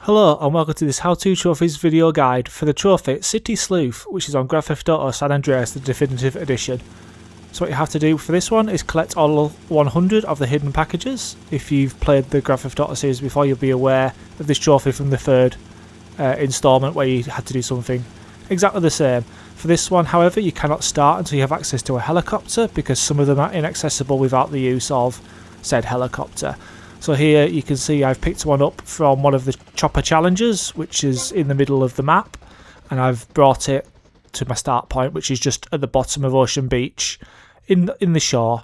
Hello and welcome to this how-to trophies video guide for the trophy City Sleuth, which is on Grand Theft Auto San Andreas, the definitive edition. So what you have to do for this one is collect all 100 of the hidden packages. If you've played the Grand Theft Auto series before, you'll be aware of this trophy from the third installment where you had to do something exactly the same. For this one, however, you cannot start until you have access to a helicopter because some of them are inaccessible without the use of said helicopter. So here you can see I've picked one up from one of the chopper challenges, which is in the middle of the map, and I've brought it to my start point, which is just at the bottom of Ocean Beach in the shore.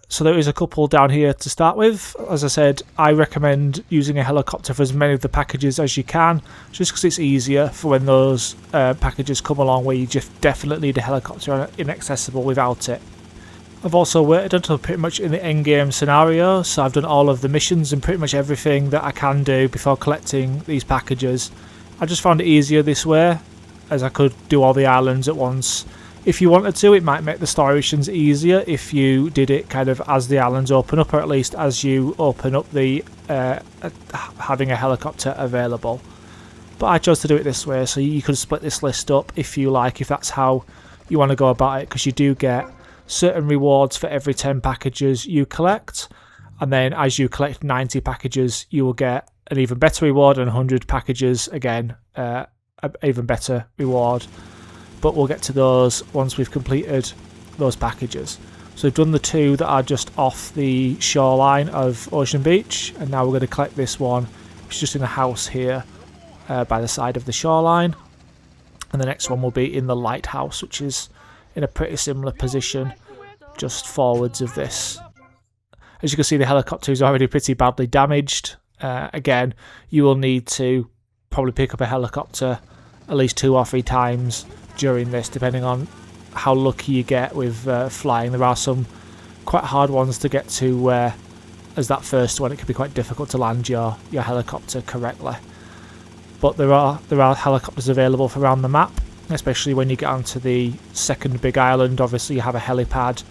So there is a couple down here to start with. As I said, I recommend using a helicopter for as many of the packages as you can, just because it's easier for when those packages come along where you just definitely need a helicopter inaccessible without it. I've also waited until pretty much in the end game scenario, so I've done all of the missions and pretty much everything that I can do before collecting these packages. I just found it easier this way, as I could do all the islands at once. If you wanted to, it might make the story missions easier if you did it kind of as the islands open up, or at least as you open up the having a helicopter available. But I chose to do it this way, so you could split this list up if you like, if that's how you want to go about it, because you do get certain rewards for every 10 packages you collect, and then as you collect 90 packages you will get an even better reward, and 100 packages again an even better reward. But we'll get to those once we've completed those packages. So we've done the two that are just off the shoreline of Ocean Beach, and now we're going to collect this one, which is just in a house here by the side of the shoreline, and the next one will be in the lighthouse, which is in a pretty similar position just forwards of this. As you can see, the helicopter is already pretty badly damaged. Again, you will need to probably pick up a helicopter at least 2 or 3 times during this, depending on how lucky you get with flying. There are some quite hard ones to get to where, as that first one, it can be quite difficult to land your helicopter correctly. But there are helicopters available for around the map, especially when you get onto the second big island. Obviously you have a helipad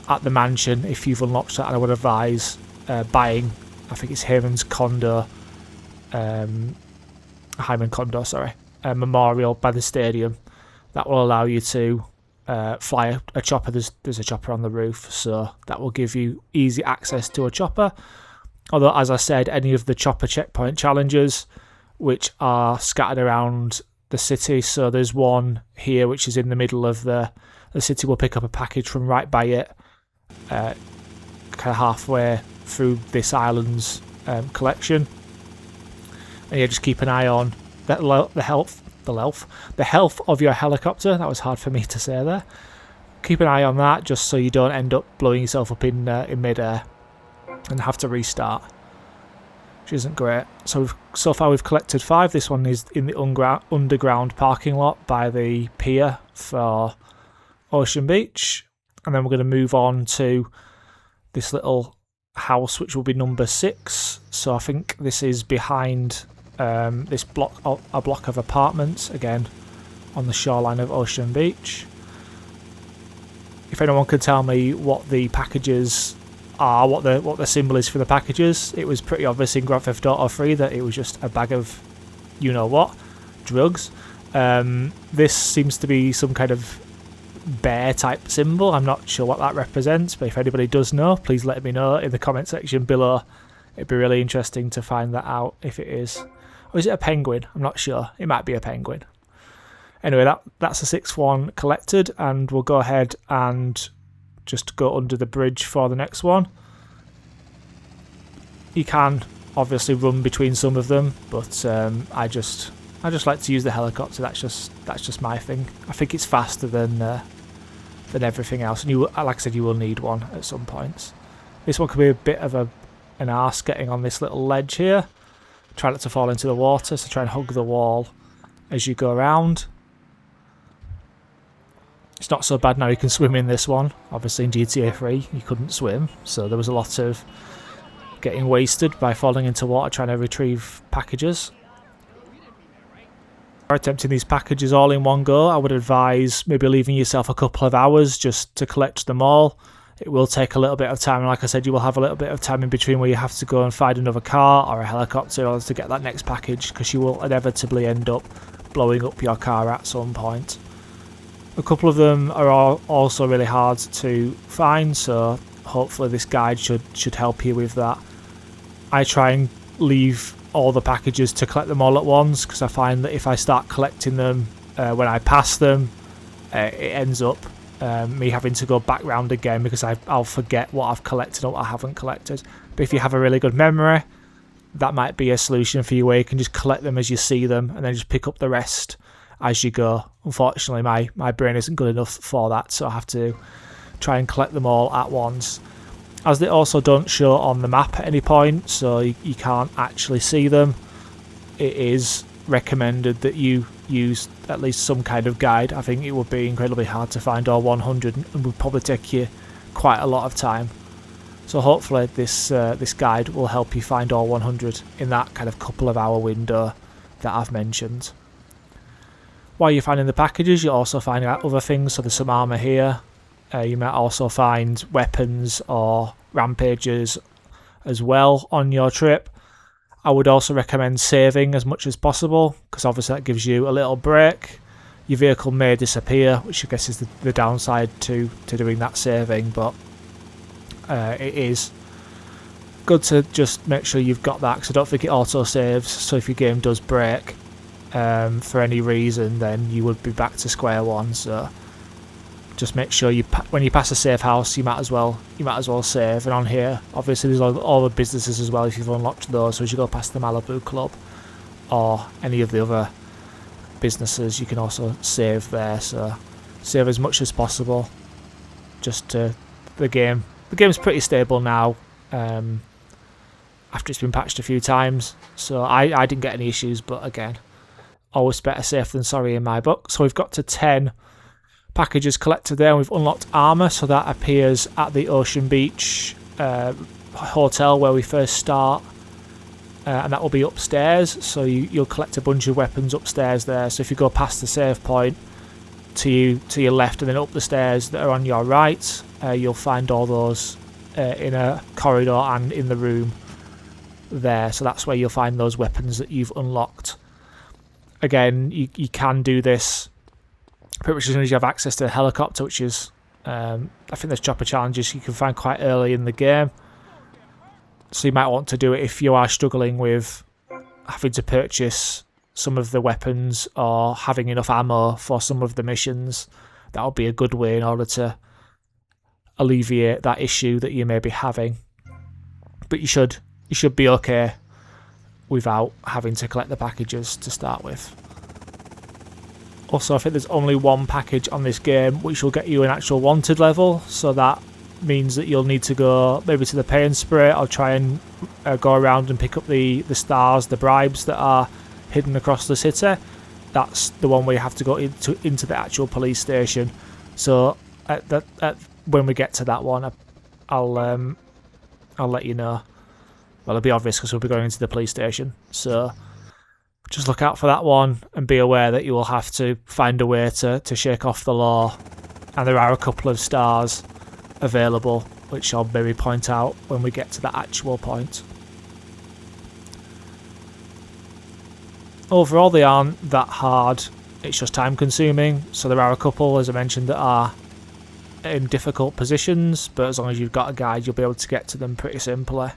at the mansion. If you've unlocked that, and I would advise buying, I think it's Hyman Condo, Memorial by the stadium. That will allow you to fly a chopper. There's a chopper on the roof, so that will give you easy access to a chopper. Although, as I said, any of the chopper checkpoint challenges, which are scattered around the city, so there's one here which is in the middle of the city. We'll pick up a package from right by it, kind of halfway through this island's collection. And yeah, just keep an eye on the health of your helicopter. That was hard for me to say there. Keep an eye on that, just so you don't end up blowing yourself up in mid-air and have to restart, which isn't great. So far we've collected 5. This one is in the underground parking lot by the pier for Ocean Beach, and then we're going to move on to this little house, which will be number 6. So I think this is behind this block of apartments, again on the shoreline of Ocean Beach. If anyone could tell me what the packages are, what the symbol is for the packages. It was pretty obvious in Grand Theft Auto 3 that it was just a bag of you-know-what, drugs. This seems to be some kind of bear type symbol. I'm not sure what that represents, but if anybody does know, please let me know in the comment section below. It'd be really interesting to find that out if it is. Or is it a penguin? I'm not sure. It might be a penguin. Anyway, that's the 6th one collected, and we'll go ahead and just go under the bridge for the next one. You can obviously run between some of them, but I just like to use the helicopter. That's just my thing. I think it's faster than everything else, and like I said, you will need one at some points. This one could be a bit of an arse getting on this little ledge here. Try not to fall into the water, so try and hug the wall as you go around. It's not so bad now, you can swim in this one. Obviously in GTA 3 you couldn't swim, so there was a lot of getting wasted by falling into water trying to retrieve packages. If you're attempting these packages all in one go, I would advise maybe leaving yourself a couple of hours just to collect them all. It will take a little bit of time, and like I said, you will have a little bit of time in between where you have to go and find another car or a helicopter in order to get that next package, because you will inevitably end up blowing up your car at some point. A couple of them are also really hard to find, so hopefully this guide should help you with that. I try and leave all the packages to collect them all at once, because I find that if I start collecting them when I pass them, it ends up me having to go back round again, because I'll forget what I've collected or what I haven't collected. But if you have a really good memory, that might be a solution for you, where you can just collect them as you see them and then just pick up the rest as you go. Unfortunately, my brain isn't good enough for that, so I have to try and collect them all at once. As they also don't show on the map at any point, so you can't actually see them, it is recommended that you use at least some kind of guide. I think it would be incredibly hard to find all 100 and would probably take you quite a lot of time. So hopefully this guide will help you find all 100 in that kind of couple of hour window that I've mentioned. While you're finding the packages, you'll also find out other things. So there's some armour here. You might also find weapons or rampages as well on your trip. I would also recommend saving as much as possible, because obviously that gives you a little break. Your vehicle may disappear, which I guess is the downside to doing that saving, but it is good to just make sure you've got that, because I don't think it auto saves, so if your game does break for any reason, then you would be back to square one. So just make sure when you pass a safe house, you might as well save. And on here, obviously, there's all the businesses as well if you've unlocked those. So as you go past the Malibu Club or any of the other businesses, you can also save there. So save as much as possible. Just the game's pretty stable now. After it's been patched a few times, so I didn't get any issues. But again, always better safe than sorry in my book. So we've got to 10 packages collected there, and we've unlocked armour, so that appears at the Ocean Beach hotel where we first start, and that will be upstairs. So you'll collect a bunch of weapons upstairs there. So if you go past the save point to your left and then up the stairs that are on your right, you'll find all those in a corridor and in the room there. So that's where you'll find those weapons that you've unlocked. Again, you can do this pretty much as soon as you have access to a helicopter, which is I think there's chopper challenges you can find quite early in the game, so you might want to do it if you are struggling with having to purchase some of the weapons or having enough ammo for some of the missions. That would be a good way in order to alleviate that issue that you may be having. But you should be okay without having to collect the packages to start with. Also, I think there's only one package on this game which will get you an actual wanted level, so that means that you'll need to go maybe to the pay and spray or try and go around and pick up the stars, the bribes that are hidden across the city. That's the one where you have to go into the actual police station. So when we get to that one, I'll let you know. Well, it'll be obvious because we'll be going into the police station. So just look out for that one and be aware that you will have to find a way to shake off the law. And there are a couple of stars available, which I'll maybe point out when we get to that actual point. Overall, they aren't that hard, it's just time consuming. So there are a couple, as I mentioned, that are in difficult positions, but as long as you've got a guide, you'll be able to get to them pretty simply.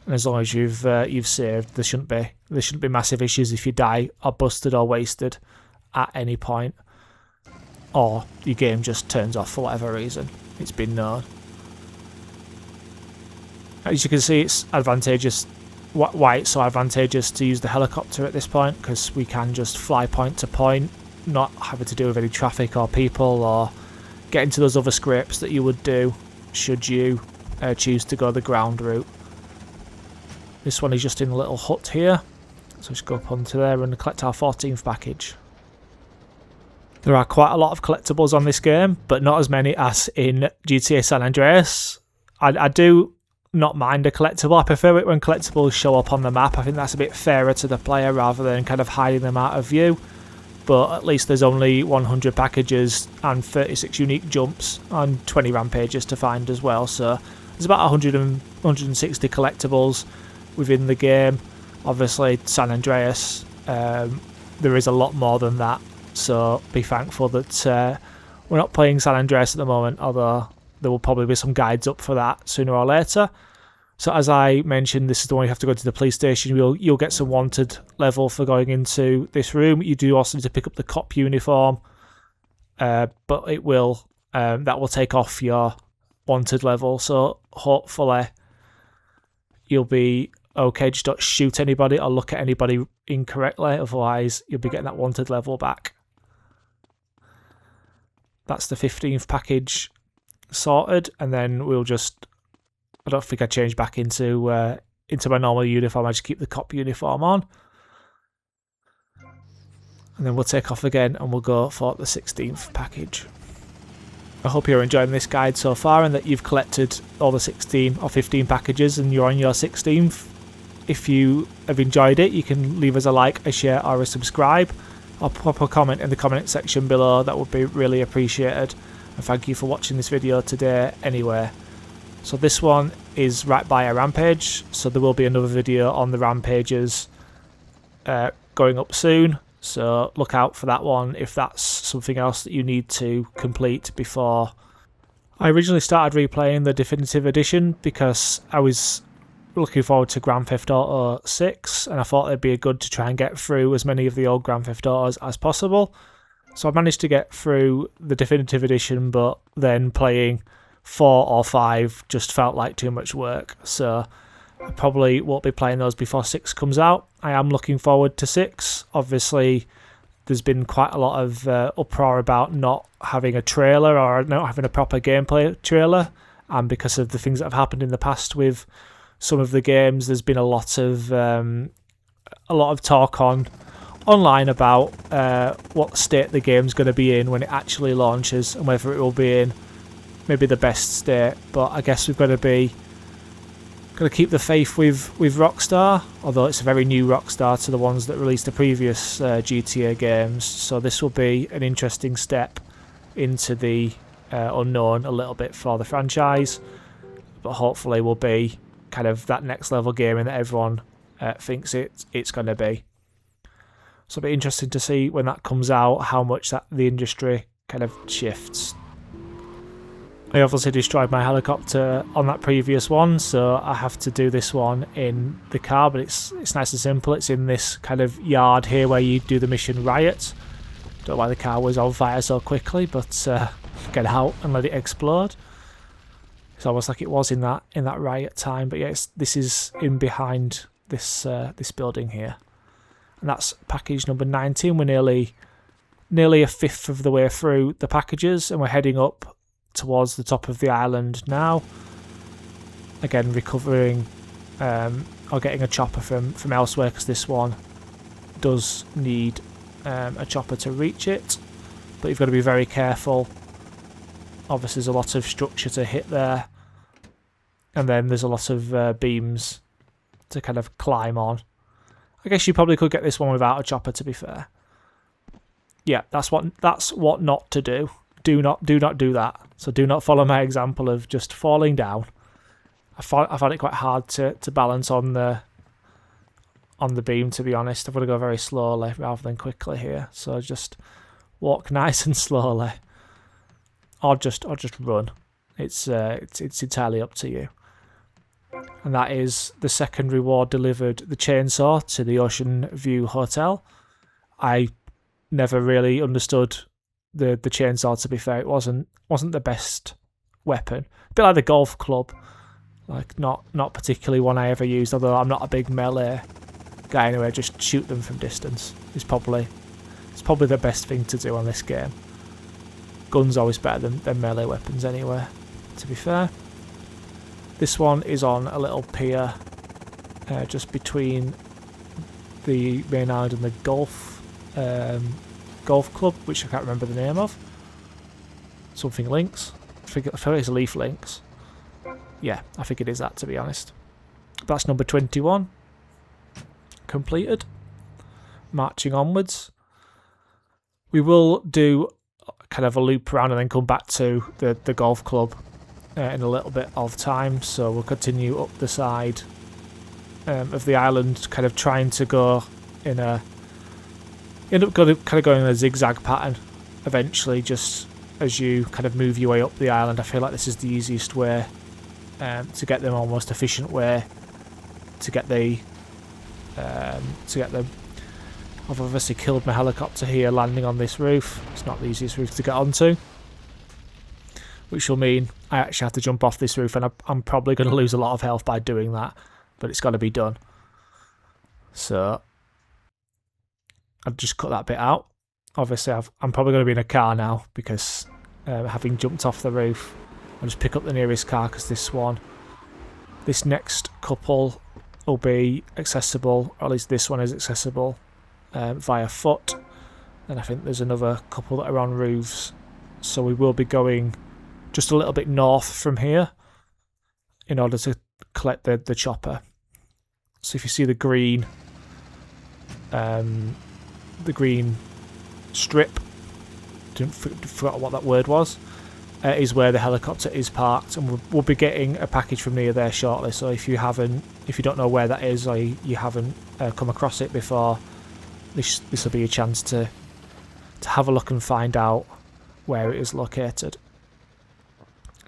And as long as you've saved, there shouldn't be massive issues if you die or busted or wasted at any point, or your game just turns off for whatever reason. It's been known. As you can see, it's advantageous. Why it's so advantageous to use the helicopter at this point, because we can just fly point to point, not having to do with any traffic or people or get into those other scrapes that you would do should you choose to go the ground route. This one is just in a little hut here, so just go up onto there and collect our 14th package. There are quite a lot of collectibles on this game, but not as many as in GTA San Andreas. I do not mind a collectible. I prefer it when collectibles show up on the map. I think that's a bit fairer to the player rather than kind of hiding them out of view. but at least there's only 100 packages and 36 unique jumps and 20 rampages to find as well. So there's about 160 collectibles within the game. Obviously, San Andreas, there is a lot more than that. So be thankful that we're not playing San Andreas at the moment, although there will probably be some guides up for that sooner or later. So as I mentioned, this is the one you have to go to the police station. You'll get some wanted level for going into this room. You do also need to pick up the cop uniform, but it will that will take off your wanted level. So hopefully you'll be okay. Just don't shoot anybody or look at anybody incorrectly. Otherwise, you'll be getting that wanted level back. That's the 15th package sorted, and then we'll just... I don't think I change back into my normal uniform. I just keep the cop uniform on. And then we'll take off again and we'll go for the 16th package. I hope you're enjoying this guide so far and that you've collected all the 16 or 15 packages and you're on your 16th. If you have enjoyed it, you can leave us a like, a share or a subscribe. Or pop a comment in the comment section below. That would be really appreciated. And thank you for watching this video today anyway. So this one is right by a rampage, so there will be another video on the rampages going up soon, so look out for that one if that's something else that you need to complete before. I originally started replaying the Definitive Edition because I was looking forward to Grand Theft Auto 6 and I thought it'd be good to try and get through as many of the old Grand Theft Autos as possible. So I managed to get through the Definitive Edition, but then playing 4 or 5 just felt like too much work, so I probably won't be playing those before 6 comes out. I am looking forward to 6. Obviously, there's been quite a lot of uproar about not having a trailer or not having a proper gameplay trailer, and because of the things that have happened in the past with some of the games, there's been a lot of talk online about what state the game's going to be in when it actually launches and whether it will be in maybe the best state. But I guess we've got to keep the faith with Rockstar, although it's a very new Rockstar to the ones that released the previous GTA games. So this will be an interesting step into the unknown a little bit for the franchise, but hopefully will be kind of that next level gaming that everyone thinks it's going to be. So it'll be interesting to see when that comes out how much that the industry kind of shifts. I obviously destroyed my helicopter on that previous one, so I have to do this one in the car, but it's nice and simple. It's in this kind of yard here where you do the mission Riot. Don't know why the car was on fire so quickly, but get out and let it explode. It's almost like it was in that Riot time, but yeah, this is in behind this building here, and that's package number 19. We're nearly a fifth of the way through the packages, and we're heading up towards the top of the island now. Again, recovering or getting a chopper from elsewhere, because this one does need a chopper to reach it, but you've got to be very careful. Obviously there's a lot of structure to hit there, and then there's a lot of beams to kind of climb on. I guess you probably could get this one without a chopper, to be fair. Yeah, that's what not to do. Do not do that. So do not follow my example of just falling down. I found it quite hard to balance on the beam, to be honest. I've got to go very slowly rather than quickly here. So just walk nice and slowly, or just run. It's entirely up to you. And that is the second reward delivered, the chainsaw to the Ocean View Hotel. I never really understood the chainsaw, to be fair. It wasn't the best weapon. A bit like the golf club, like not particularly one I ever used, although I'm not a big melee guy anyway. Just shoot them from distance is probably the best thing to do on this game. Guns always better than melee weapons anyway, to be fair. This one is on a little pier just between the main island and the golf club, which I can't remember the name of. Something Links. I think it's Leaf Links. Yeah, I think it is that, to be honest. That's number 21. Completed. Marching onwards. We will do kind of a loop around and then come back to the golf club in a little bit of time. So we'll continue up the side of the island, kind of trying to go in a... End up kind of going in a zigzag pattern eventually, just as you kind of move your way up the island. I feel like this is the easiest way to get them, almost efficient way to get them. I've obviously killed my helicopter here landing on this roof. It's not the easiest roof to get onto, which will mean I actually have to jump off this roof, and I'm probably going to lose a lot of health by doing that, but it's got to be done. So I'll just cut that bit out. Obviously I'm probably going to be in a car now because having jumped off the roof, I'll just pick up the nearest car because this next couple will be accessible, or at least this one is accessible via foot. And I think there's another couple that are on roofs, so we will be going just a little bit north from here in order to collect the chopper. So if you see the green strip, forgot what that word was, is where the helicopter is parked, and we'll be getting a package from near there shortly. So if you don't know where that is, or you haven't come across it before, this will be a chance to have a look and find out where it is located.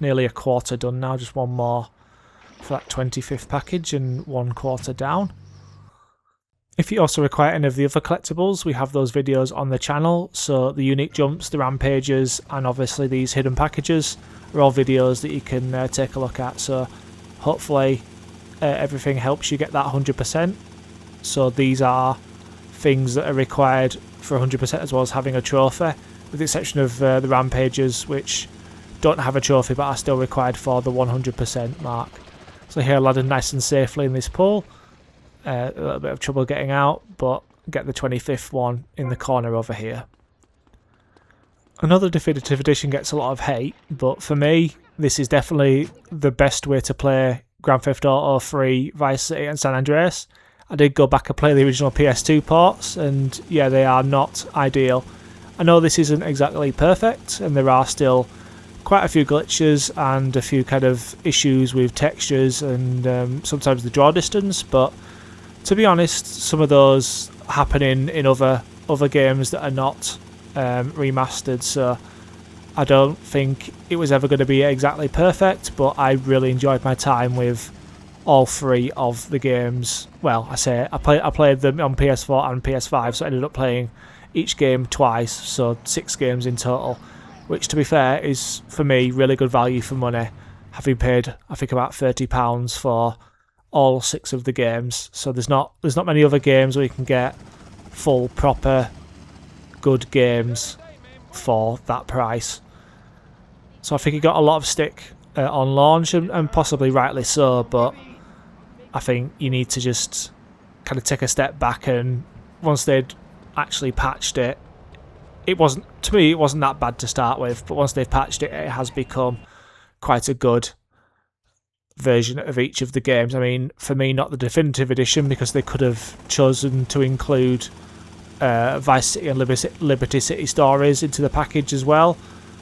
Nearly a quarter done now, just one more for that 25th package and 1/4 down. If you also require any of the other collectibles, we have those videos on the channel. So the unique jumps, the rampages, and obviously these hidden packages are all videos that you can take a look at. So hopefully everything helps you get that 100%. So these are things that are required for 100%, as well as having a trophy, with the exception of the rampages, which don't have a trophy but are still required for the 100% mark. So here I landed nice and safely in this pool. A little bit of trouble getting out, but get the 25th one in the corner over here. Another definitive edition gets a lot of hate, but for me, this is definitely the best way to play Grand Theft Auto 3, Vice City and San Andreas. I did go back and play the original PS2 ports, and yeah, they are not ideal. I know this isn't exactly perfect, and there are still quite a few glitches and a few kind of issues with textures and sometimes the draw distance, but to be honest, some of those happen in other games that are not remastered, so I don't think it was ever going to be exactly perfect, but I really enjoyed my time with all three of the games. Well, I played them on PS4 and PS5, so I ended up playing each game twice, so 6 games in total, which to be fair is, for me, really good value for money, having paid I think about £30 for all 6 of the games. So there's not many other games where you can get full proper good games for that price. So I think it got a lot of stick on launch, and possibly rightly so, but I think you need to just kind of take a step back, and once they'd actually patched it, it wasn't that bad to start with, but once they've patched it, it has become quite a good version of each of the games. I mean, for me, not the definitive edition, because they could have chosen to include Vice City and Liberty City stories into the package as well,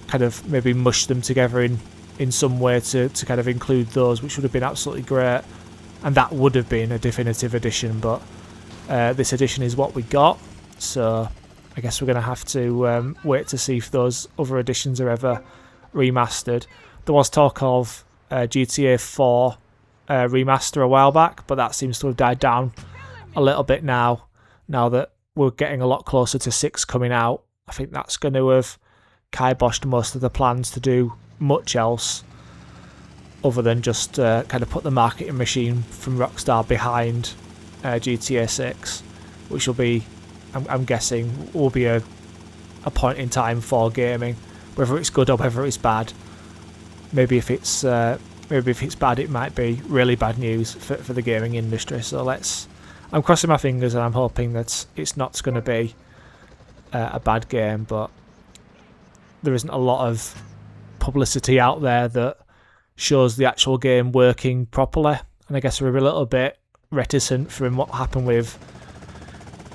kind of maybe mush them together in some way to kind of include those, which would have been absolutely great, and that would have been a definitive edition, but this edition is what we got, so I guess we're going to have to wait to see if those other editions are ever remastered. There was talk of GTA 4 remaster a while back, but that seems to have died down a little bit now that we're getting a lot closer to 6 coming out. I think that's going to have kiboshed most of the plans to do much else other than just kind of put the marketing machine from Rockstar behind GTA 6, which will be, I'm guessing, will be a point in time for gaming, whether it's good or whether it's bad. Maybe if it's bad, it might be really bad news for the gaming industry. So I'm crossing my fingers, and I'm hoping that it's not going to be a bad game. But there isn't a lot of publicity out there that shows the actual game working properly, and I guess we're a little bit reticent from what happened with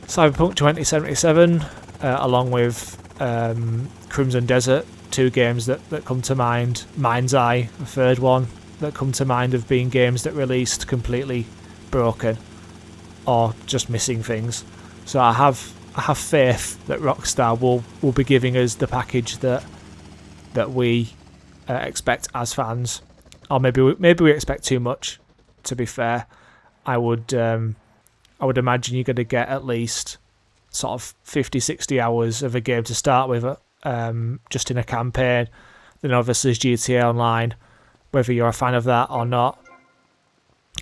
Cyberpunk 2077, along with Crimson Desert, 2 games that come to mind. Mind's Eye, a 3rd one that come to mind of being games that released completely broken or just missing things. So I have faith that Rockstar will be giving us the package that we expect as fans, or maybe we expect too much. To be fair, I would imagine you're going to get at least sort of 50-60 hours of a game to start with, just in a campaign. Then obviously there's GTA Online, whether you're a fan of that or not.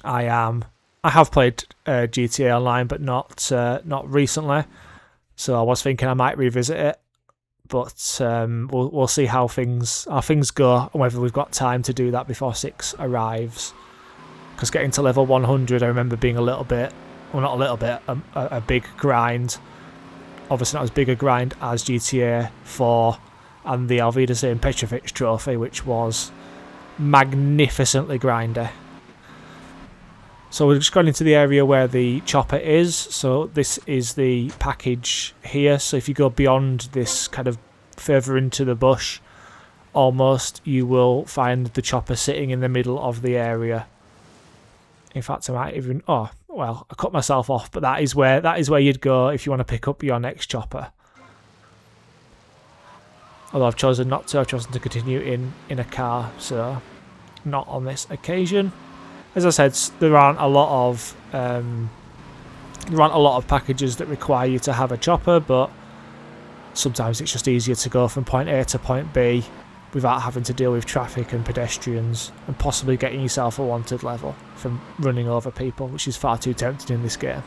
I am. I have played GTA Online, but not recently. So I was thinking I might revisit it, but we'll see how things go and whether we've got time to do that before 6 arrives. Because getting to level 100, I remember being a little bit, well, not a little bit, a big grind. Obviously not as big a grind as GTA 4 and the Alvida St. Petrovic trophy, which was magnificently grindy. So we're just going into the area where the chopper is. So this is the package here. So if you go beyond this, kind of further into the bush, almost, you will find the chopper sitting in the middle of the area. In fact, I might even... Oh, well, I cut myself off, but that is where you'd go if you want to pick up your next chopper. Although I've chosen not to. I've chosen to continue in a car, so not on this occasion. As I said, there aren't a lot of packages that require you to have a chopper, but sometimes it's just easier to go from point A to point B without having to deal with traffic and pedestrians and possibly getting yourself a wanted level from running over people, which is far too tempting in this game.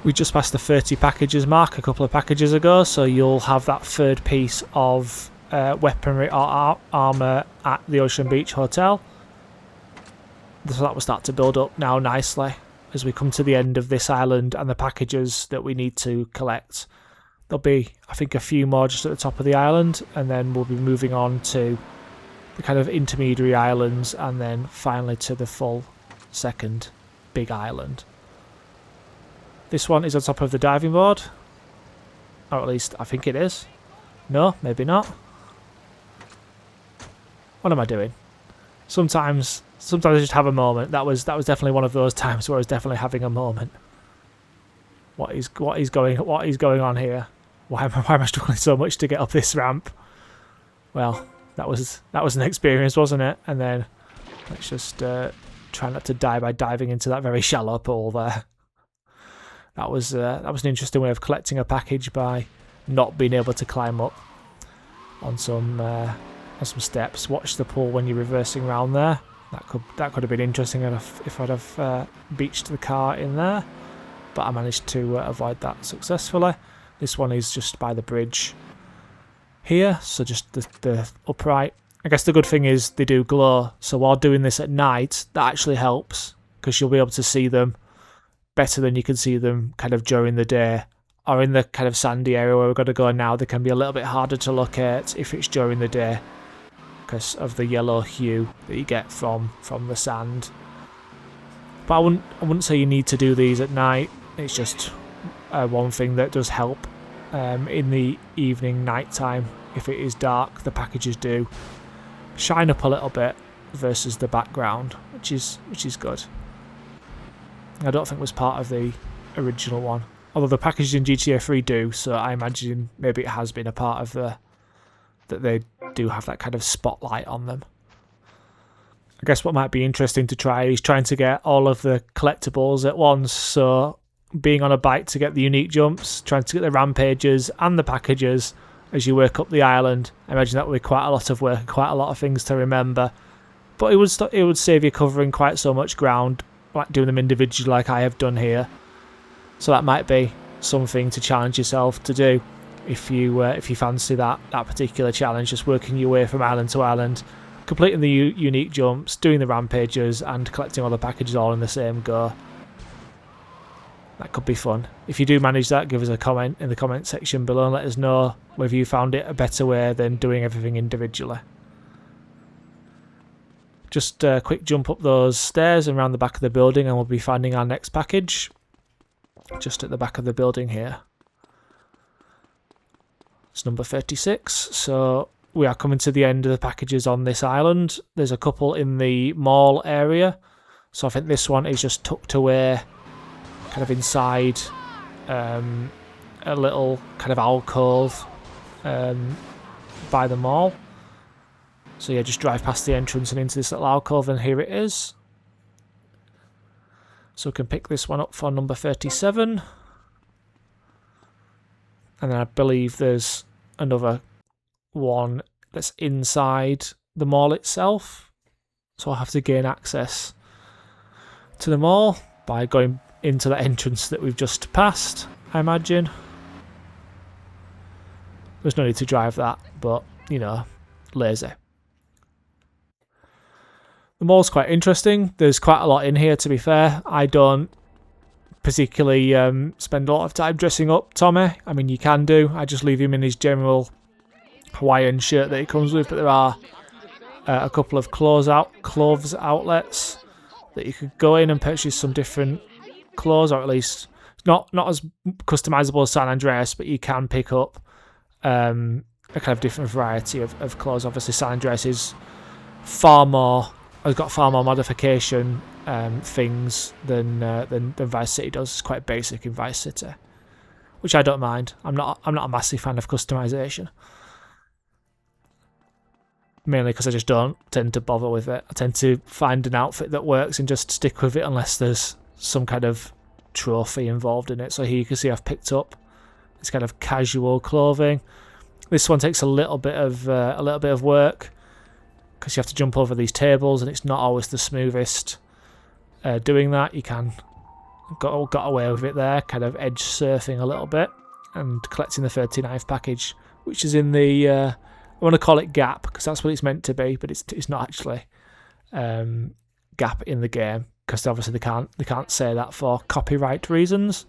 We just passed the 30 packages mark a couple of packages ago, so you'll have that 3rd piece of weaponry or armour at the Ocean Beach Hotel. So that will start to build up now nicely as we come to the end of this island and the packages that we need to collect. There'll be, I think, a few more just at the top of the island, and then we'll be moving on to the kind of intermediary islands and then finally to the full 2nd big island. This one is on top of the diving board, or at least I think it is. No, maybe not. What am I doing? Sometimes I just have a moment. That was definitely one of those times where I was definitely having a moment. What is going on here? Why am I struggling so much to get up this ramp? Well, that was an experience, wasn't it? And then let's just try not to die by diving into that very shallow pool there. That was an interesting way of collecting a package by not being able to climb up on some steps. Watch the pool when you're reversing around there. That could have been interesting enough if I'd have beached the car in there, but I managed to avoid that successfully. This one is just by the bridge here, so just the upright. I guess the good thing is they do glow, so while doing this at night, that actually helps because you'll be able to see them better than you can see them kind of during the day. Or in the kind of sandy area where we're going to go now, they can be a little bit harder to locate if it's during the day because of the yellow hue that you get from the sand. But I wouldn't say you need to do these at night. It's just one thing that does help in the evening, night time. If it is dark, the packages do shine up a little bit versus the background, which is good. I don't think it was part of the original one. Although the packages in GTA 3 do, so I imagine maybe it has been a part of that they do have that kind of spotlight on them. I guess what might be interesting to try is trying to get all of the collectibles at once, so being on a bike to get the unique jumps, trying to get the rampages and the packages as you work up the island. I imagine that would be quite a lot of work, quite a lot of things to remember, but it would save you covering quite so much ground, like doing them individually like I have done here. So that might be something to challenge yourself to do if you fancy that particular challenge, just working your way from island to island, completing the unique jumps, doing the rampages and collecting all the packages all in the same go. That could be fun. If you do manage that, give us a comment in the comment section below and let us know whether you found it a better way than doing everything individually. Just a quick jump up those stairs and around the back of the building and we'll be finding our next package. Just at the back of the building here. It's number 36, so we are coming to the end of the packages on this island. There's a couple in the mall area, so I think this one is just tucked away kind of inside a little kind of alcove by the mall. So yeah, just drive past the entrance and into this little alcove, and here it is. So we can pick this one up for number 37. And then I believe there's another one that's inside the mall itself. So I'll have to gain access to the mall by going into the entrance that we've just passed, I imagine. There's no need to drive that, but, you know, lazy. The mall's quite interesting. There's quite a lot in here, to be fair. I don't particularly spend a lot of time dressing up Tommy. I mean, you can do. I just leave him in his general Hawaiian shirt that he comes with, but there are a couple of clothes outlets that you could go in and purchase some different clothes, or at least not as customizable as San Andreas, but you can pick up a kind of different variety of clothes. Obviously, San Andreas is has got far more modification things than Vice City does. It's quite basic in Vice City, which I don't mind. I'm not a massive fan of customization, mainly because I just don't tend to bother with it. I tend to find an outfit that works and just stick with it unless there's some kind of trophy involved in it. So here you can see I've picked up this kind of casual clothing. This one takes a little bit of work because you have to jump over these tables, and it's not always the smoothest doing that. You can got away with it there, kind of edge surfing a little bit and collecting the 39th package, which is in the I want to call it gap because that's what it's meant to be, but it's not actually gap in the game, because obviously they can't say that for copyright reasons,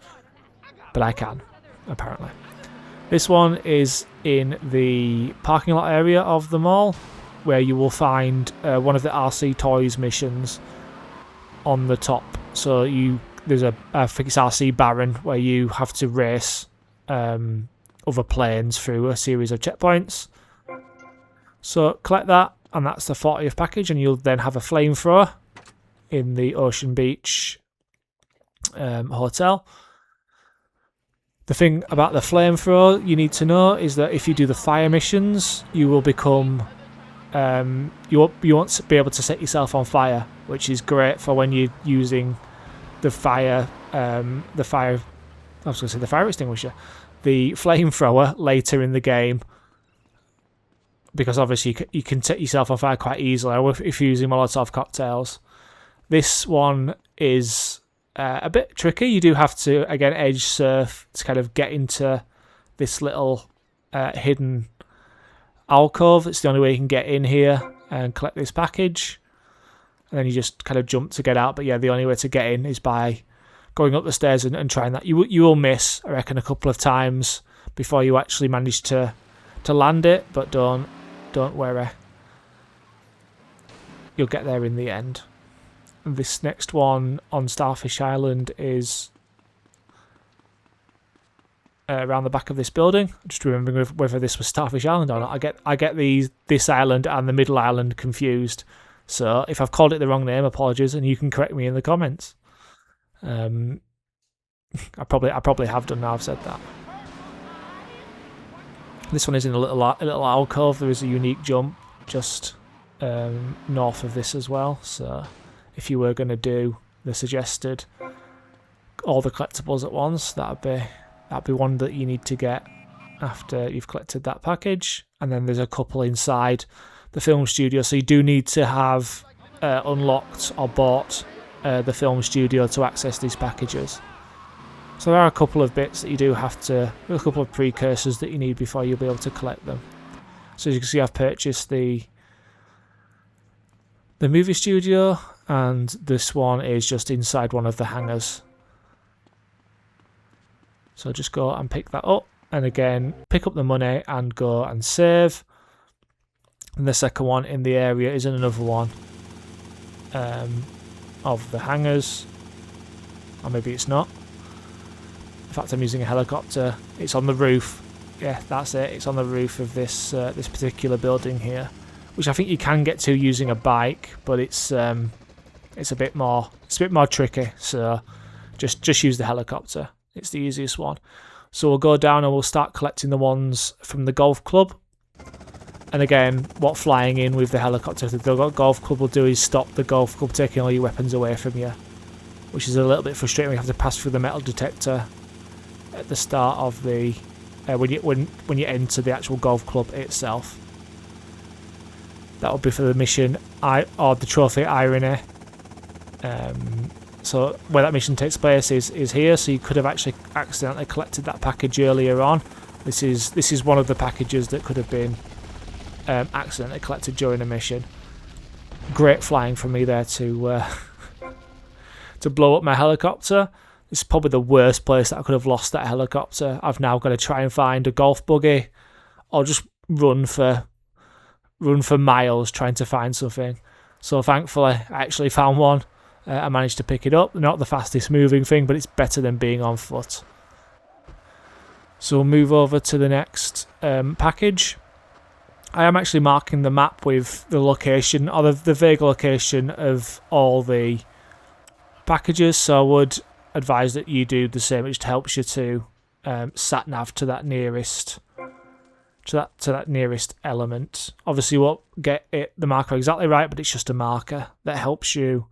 but I can, apparently. This one is in the parking lot area of the mall, where you will find one of the RC Toys missions on the top. So there's I think it's RC Baron, where you have to race other planes through a series of checkpoints. So collect that, and that's the 40th package, and you'll then have a flamethrower in the Ocean Beach hotel. The thing about the flamethrower you need to know is that if you do the fire missions, you will become you won't be able to set yourself on fire, which is great for when you're using the fire extinguisher, the flamethrower later in the game, because obviously you can set yourself on fire quite easily if you're using Molotov cocktails. This one is a bit tricky. You do have to, again, edge surf to kind of get into this little hidden alcove. It's the only way you can get in here and collect this package, and then you just kind of jump to get out. But yeah, the only way to get in is by going up the stairs and trying that. You will miss, I reckon, a couple of times before you actually manage to land it, but don't worry, you'll get there in the end. And this next one on Starfish Island is around the back of this building. Just remembering whether this was Starfish Island or not. I get this island and the middle island confused. So if I've called it the wrong name, apologies, and you can correct me in the comments. I probably have done now I've said that. This one is in a little alcove. There is a unique jump just north of this as well. So if you were going to do the suggested all the collectibles at once, that'd be one that you need to get after you've collected that package. And then there's a couple inside the film studio, so you do need to have unlocked or bought the film studio to access these packages. So there are a couple of bits that you do have to, a couple of precursors that you need before you'll be able to collect them. So as you can see, I've purchased the movie studio, and this one is just inside one of the hangars. So just go and pick that up, and again pick up the money and go and save. And the second one in the area is in another one of the hangars, or maybe it's not. In fact, I'm using a helicopter. It's on the roof Yeah, that's it. It's on the roof of this this particular building here, which I think you can get to using a bike, but it's a bit more tricky. So just use the helicopter. It's the easiest one. So we'll go down and we'll start collecting the ones from the golf club. And again, what flying in with the helicopter, the golf club will do is stop the golf club taking all your weapons away from you, which is a little bit frustrating. We have to pass through the metal detector at the start of the when you enter the actual golf club itself. That will be for the mission or the trophy irony. So where that mission takes place is here. So you could have actually accidentally collected that package earlier on. This is one of the packages that could have been accidentally collected during a mission. Great flying from me there to blow up my helicopter. This is probably the worst place that I could have lost that helicopter. I've now got to try and find a golf buggy, or just run for miles trying to find something. So thankfully, I actually found one. I managed to pick it up. Not the fastest moving thing, but it's better than being on foot. So we'll move over to the next package. I am actually marking the map with the location, or the vague location of all the packages, so I would advise that you do the same. It just helps you to sat nav to that nearest nearest element. Obviously you won't get the marker exactly right, but it's just a marker that helps you.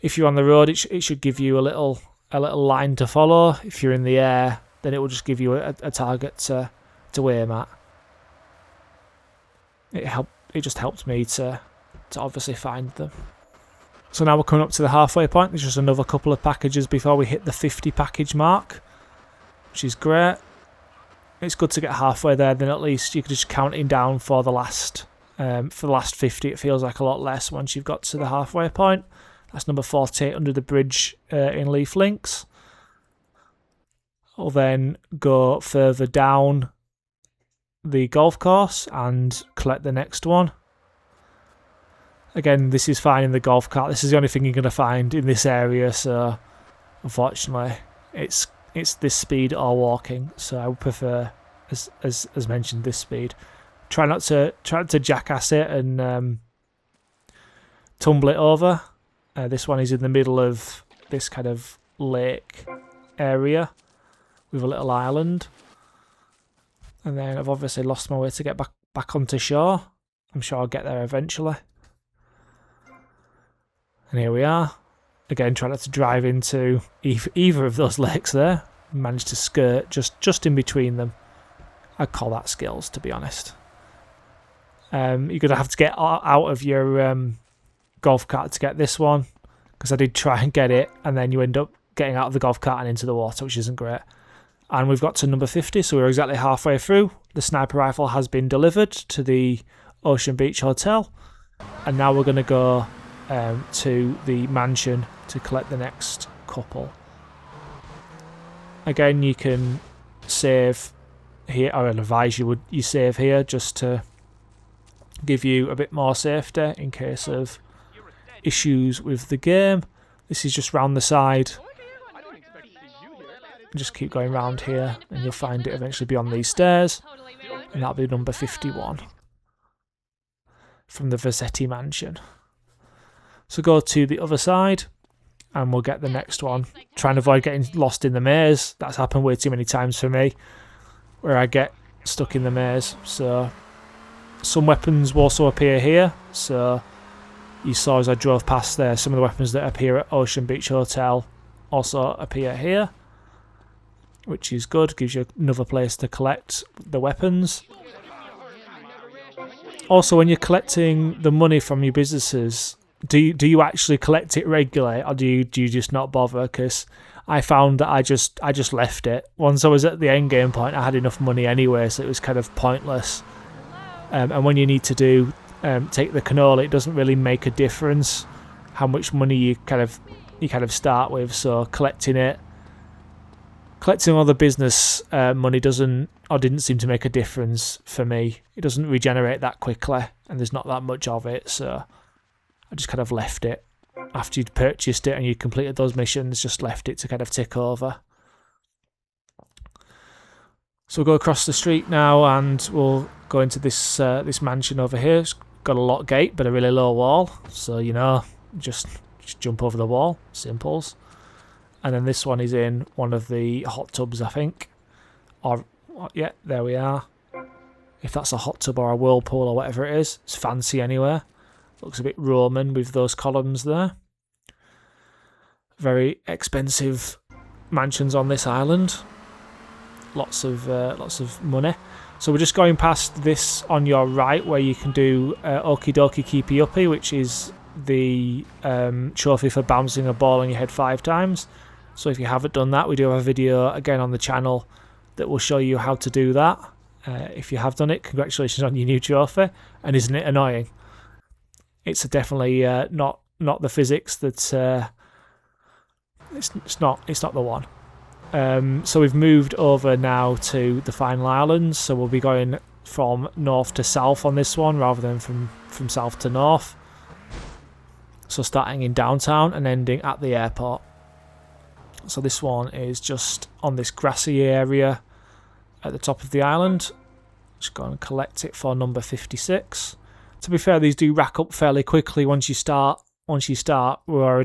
If you're on the road, it should give you a little line to follow. If you're in the air, then it will just give you a target to aim at. It just helped me to obviously find them. So now we're coming up to the halfway point. There's just another couple of packages before we hit the 50 package mark, which is great. It's good to get halfway there, then at least you can just counting down for the last 50. It feels like a lot less once you've got to the halfway point. That's number 48 under the bridge in Leaf Links. I'll then go further down the golf course and collect the next one. Again, this is fine in the golf cart. This is the only thing you're going to find in this area, so unfortunately it's this speed or walking, so I would prefer, as mentioned, this speed. Try not to jackass it and tumble it over. This one is in the middle of this kind of lake area with a little island. And then I've obviously lost my way to get back onto shore. I'm sure I'll get there eventually. And here we are. Again, try not to drive into either of those lakes there. Managed to skirt just in between them. I'd call that skills, to be honest. You're going to have to get out of your golf cart to get this one, because I did try and get it, and then you end up getting out of the golf cart and into the water, which isn't great. And we've got to number 50, so we're exactly halfway through. The sniper rifle has been delivered to the Ocean Beach Hotel, and now we're going to go to the mansion to collect the next couple. Again, you can save here, or I'd advise you save here just to give you a bit more safety in case of issues with the game. This is just round the side. Just keep going round here and you'll find it eventually beyond these stairs, and that'll be number 51 from the Verzetti mansion. So go to the other side and we'll get the next one. Try and avoid getting lost in the maze. That's happened way too many times for me, where I get stuck in the maze. So some weapons will also appear here. So you saw as I drove past there, some of the weapons that appear at Ocean Beach Hotel also appear here, which is good. Gives you another place to collect the weapons. Also, when you're collecting the money from your businesses, do you actually collect it regularly, or do you just not bother? Because I found that I just left it. Once I was at the end game point, I had enough money anyway, so it was kind of pointless. And when you need to take the canola, it doesn't really make a difference how much money you kind of start with. So collecting all the business money didn't seem to make a difference for me. It doesn't regenerate that quickly, and there's not that much of it, so I just kind of left it. After you'd purchased it and you'd completed those missions, just left it to kind of tick over. So we'll go across the street now and we'll go into this this mansion over here. It's got a lock gate but a really low wall, so you know, just jump over the wall, simples. And then this one is in one of the hot tubs, I think. Or yeah, there we are. If that's a hot tub or a whirlpool or whatever it is, it's fancy anyway. Looks a bit Roman with those columns there. Very expensive mansions on this island. Lots of money. So we're just going past this on your right where you can do Okie Dokie Keepy Uppy, which is the trophy for bouncing a ball on your head 5 times. So if you haven't done that, we do have a video again on the channel that will show you how to do that. If you have done it, congratulations on your new trophy. And isn't it annoying? It's definitely not the physics that it's not the one. So we've moved over now to the final islands. So we'll be going from north to south on this one rather than from south to north. So starting in downtown and ending at the airport. So this one is just on this grassy area at the top of the island. Just go and collect it for number 56. To be fair, these do rack up fairly quickly once you start. We're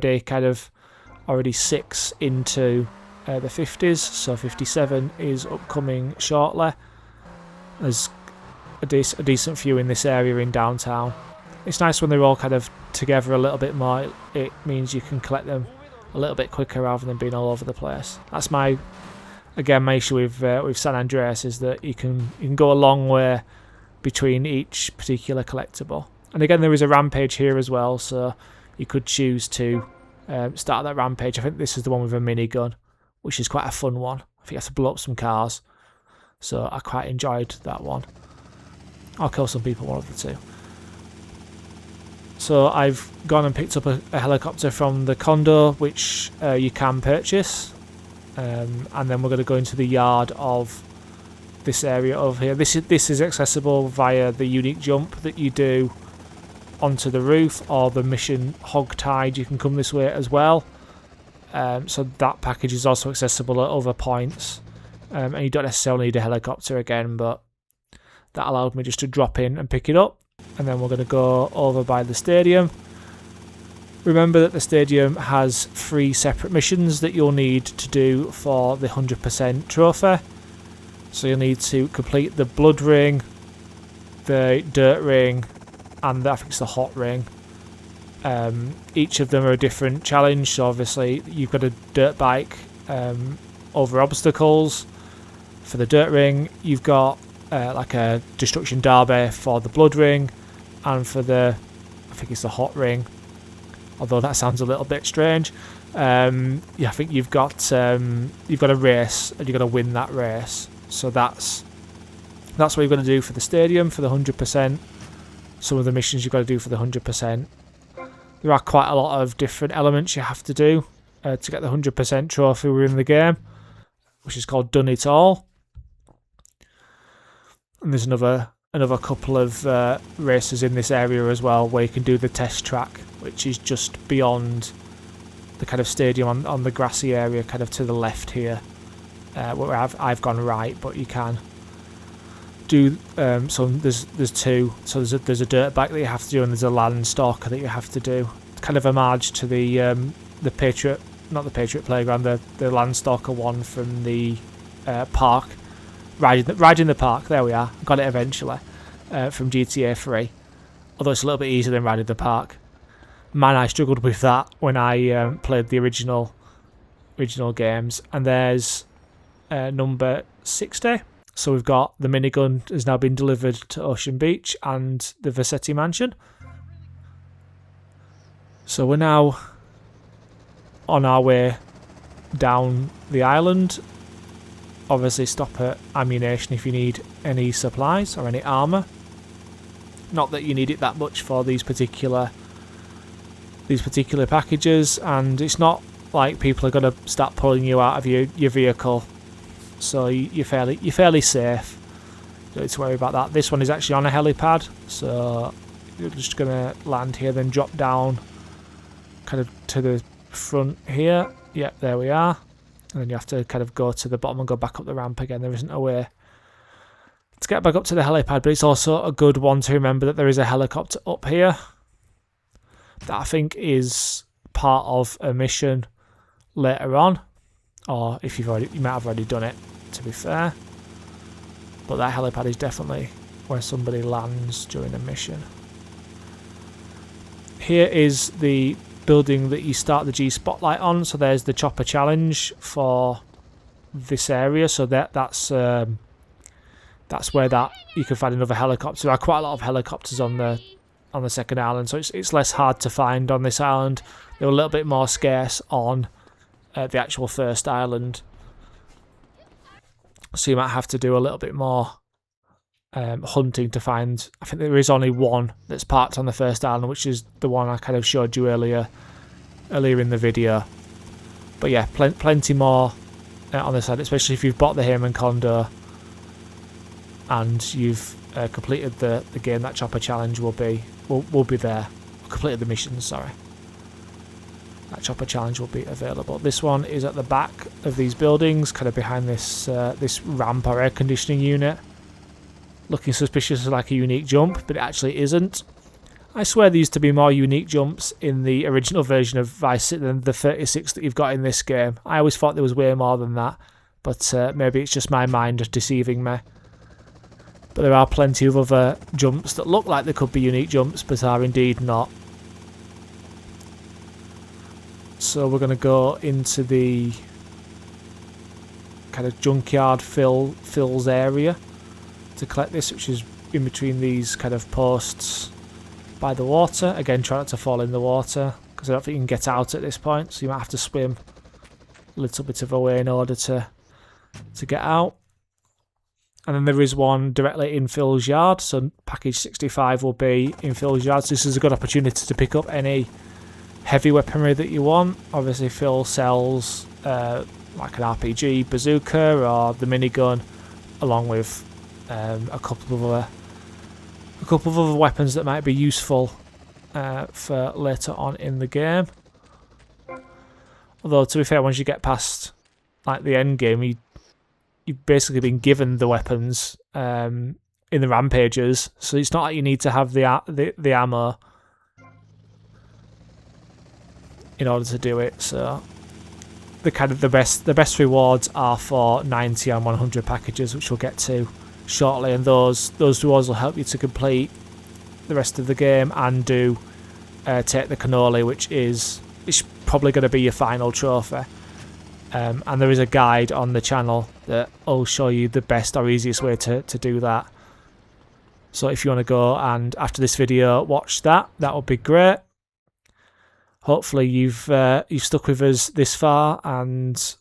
already 6 into the 50s, so 57 is upcoming shortly. There's a decent few in this area in downtown. It's nice when they're all kind of together a little bit more. It means you can collect them a little bit quicker rather than being all over the place. That's my issue with San Andreas, is that you can go a long way between each particular collectible. And again, there is a rampage here as well, so you could choose to start that rampage. I think this is the one with a minigun, which is quite a fun one. I think you have to blow up some cars, so I quite enjoyed that one. I'll kill some people, one of the two. So I've gone and picked up a helicopter from the condo, which you can purchase. And then we're going to go into the yard of this area over here. This is accessible via the unique jump that you do onto the roof, or the mission hog tide. You can come this way as well. So that package is also accessible at other points. And you don't necessarily need a helicopter again, but that allowed me just to drop in and pick it up. And then we're going to go over by the stadium. Remember that the stadium has 3 separate missions that you'll need to do for the 100% trophy. So you'll need to complete the blood ring, the dirt ring, and I think it's the hot ring. Each of them are a different challenge. So obviously you've got a dirt bike over obstacles. For the dirt ring, you've got like a destruction derby for the blood ring, and for the, I think it's the hot ring, although that sounds a little bit strange. Yeah, I think you've got a race and you've got to win that race. So that's what you're going to do for the stadium for the 100%. Some of the missions you've got to do for the 100%. There are quite a lot of different elements you have to do to get the 100% trophy within the game, which is called Done It All. And there's another couple of races in this area as well, where you can do the test track, which is just beyond the kind of stadium on the grassy area, kind of to the left here, where I've gone right, but you can do. So there's 2. So there's a dirt bike that you have to do, and there's a land stalker that you have to do. It's kind of homage to the Patriot, not the Patriot Playground, the land stalker one from the park. Riding the park, there we are. Got it eventually from GTA 3. Although it's a little bit easier than riding the park. Man, I struggled with that when I played the original games. And there's number 60. So we've got the minigun has now been delivered to Ocean Beach and the Vercetti Mansion. So we're now on our way down the island. Obviously stop at ammunition if you need any supplies or any armour. Not that you need it that much for these particular packages, and it's not like people are going to start pulling you out of your vehicle, so you're fairly safe. Don't need to worry about that. This one is actually on a helipad, so you're just going to land here, then drop down kind of to the front here. Yep, there we are. And then you have to kind of go to the bottom and go back up the ramp again. There isn't a way to get back up to the helipad, but it's also a good one to remember that there is a helicopter up here that I think is part of a mission later on, or if you might have already done it, to be fair. But that helipad is definitely where somebody lands during a mission. Here is the building that you start the G Spotlight on, so there's the chopper challenge for this area, so that's where that you can find another helicopter. There are quite a lot of helicopters on the second island, so it's less hard to find on this island. They were a little bit more scarce on the actual first island, so you might have to do a little bit more hunting to find. I think there is only one that's parked on the first island, which is the one I kind of showed you earlier in the video. But yeah, plenty more on this side, especially if you've bought the Hayman Condo and you've completed the game. That chopper challenge will be there. Completed the mission, sorry. That chopper challenge will be available. This one is at the back of these buildings, kind of behind this this ramp or air conditioning unit. Looking suspiciously like a unique jump, but it actually isn't. I swear there used to be more unique jumps in the original version of Vice City than the 36 that you've got in this game. I always thought there was way more than that, but maybe it's just my mind deceiving me. But there are plenty of other jumps that look like they could be unique jumps, but are indeed not. So we're going to go into the kind of junkyard fills area to collect this, which is in between these kind of posts by the water. Again, try not to fall in the water, because I don't think you can get out at this point, so you might have to swim a little bit of a way in order to get out. And then there is one directly in Phil's yard, so package 65 will be in Phil's yard. So this is a good opportunity to pick up any heavy weaponry that you want. Obviously Phil sells like an RPG, bazooka, or the minigun, along with a couple of other weapons that might be useful for later on in the game. Although, to be fair, once you get past like the end game, you've basically been given the weapons in the rampages, so it's not like you need to have the ammo in order to do it. So the best rewards are for 90 and 100 packages, which we'll get to shortly, and those rewards will help you to complete the rest of the game and do take the cannoli, which is probably going to be your final trophy. And there is a guide on the channel that will show you the best or easiest way to do that. So if you want to go and after this video watch that would be great. Hopefully you've stuck with us this far and